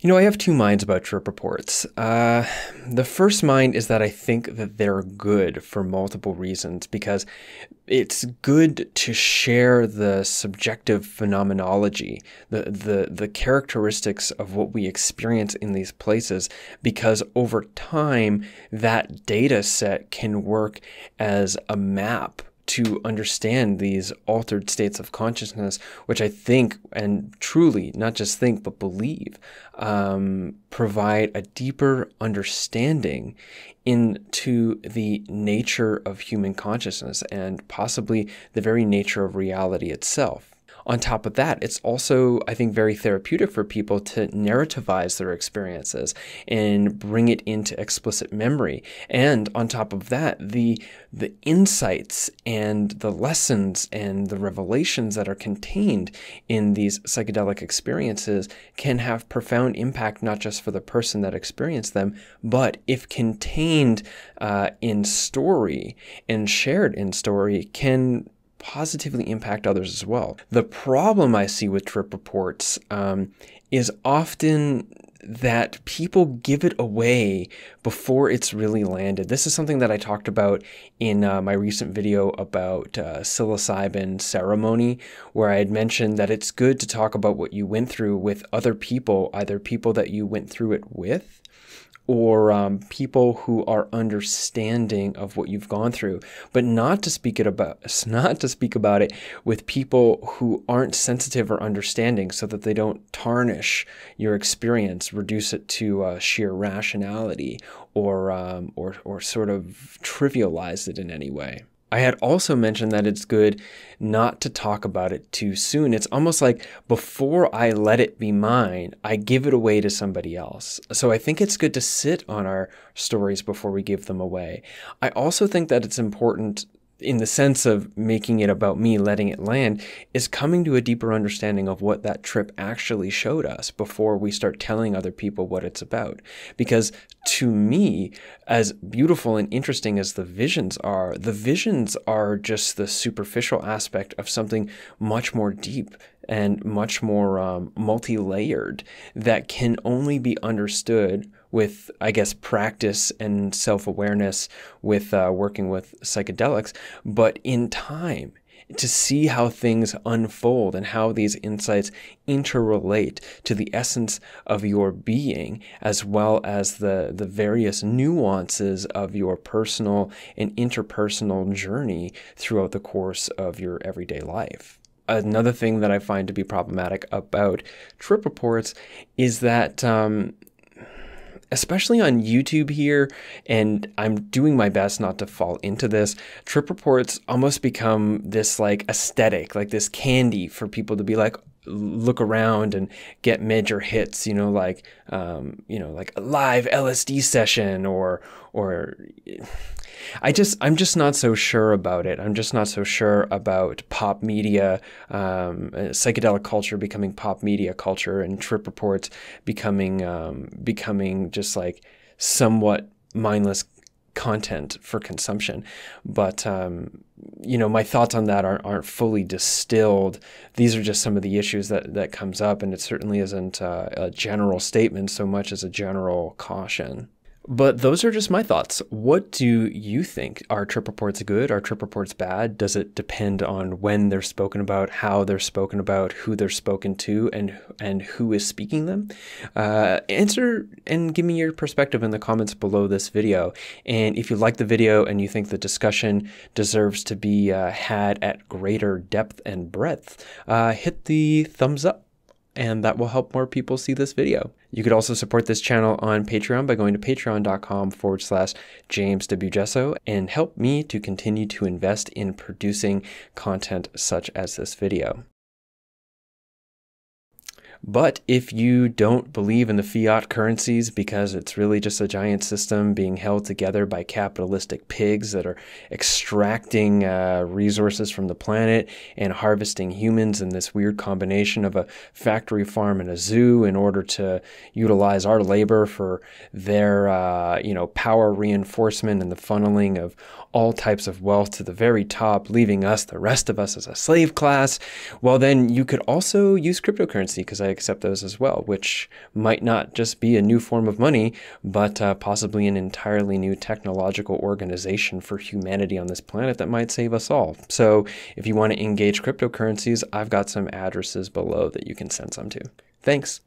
I have two minds about trip reports. The first mind is that I think that they're good for multiple reasons because it's good to share the subjective phenomenology, the characteristics of what we experience in these places, because over time, that data set can work as a map to understand these altered states of consciousness, which I think, and truly, not just think, but believe, provide a deeper understanding into the nature of human consciousness and possibly the very nature of reality itself. On top of that, it's also, I think, very therapeutic for people to narrativize their experiences and bring it into explicit memory. And on top of that, the insights and the lessons and the revelations that are contained in these psychedelic experiences can have profound impact, not just for the person that experienced them, but if contained in story and shared in story, can positively impact others as well. The problem I see with trip reports is often that people give it away before it's really landed. This is something that I talked about in my recent video about psilocybin ceremony, where I had mentioned that it's good to talk about what you went through with other people, either people that you went through it with, or people who are understanding of what you've gone through, but not to speak about it with people who aren't sensitive or understanding, so that they don't tarnish your experience, reduce it to sheer rationality, or sort of trivialize it in any way. I had also mentioned that it's good not to talk about it too soon. It's almost like before I let it be mine, I give it away to somebody else. So I think it's good to sit on our stories before we give them away. I also think that it's important, in the sense of making it about me, letting it land, is coming to a deeper understanding of what that trip actually showed us before we start telling other people what it's about. Because to me, as beautiful and interesting as the visions are just the superficial aspect of something much more deep and much more multi-layered that can only be understood with, I guess, practice and self-awareness with working with psychedelics, but in time, to see how things unfold and how these insights interrelate to the essence of your being, as well as the various nuances of your personal and interpersonal journey throughout the course of your everyday life. Another thing that I find to be problematic about trip reports is that especially on YouTube here, and I'm doing my best not to fall into this, trip reports almost become this like aesthetic, like this candy for people to be like, look around and get major hits, like a live LSD session or I'm just not so sure about it. I'm just not so sure about pop media, psychedelic culture becoming pop media culture, and trip reports becoming just like somewhat mindless content for consumption. But my thoughts on that aren't fully distilled. These are just some of the issues that comes up, and it certainly isn't a general statement so much as a general caution. But those are just my thoughts. What do you think? Are trip reports good? Are trip reports bad? Does it depend on when they're spoken about, how they're spoken about, who they're spoken to, and who is speaking them? Answer and give me your perspective in the comments below this video. And if you like the video and you think the discussion deserves to be had at greater depth and breadth, hit the thumbs up, and that will help more people see this video. You could also support this channel on Patreon by going to patreon.com/James W. Gesso and help me to continue to invest in producing content such as this video. But if you don't believe in the fiat currencies because it's really just a giant system being held together by capitalistic pigs that are extracting resources from the planet and harvesting humans in this weird combination of a factory farm and a zoo in order to utilize our labor for their power reinforcement and the funneling of all types of wealth to the very top, leaving us, the rest of us, as a slave class, well, then you could also use cryptocurrency, because I accept those as well, which might not just be a new form of money, but possibly an entirely new technological organization for humanity on this planet that might save us all. So if you want to engage cryptocurrencies, I've got some addresses below that you can send some to. Thanks.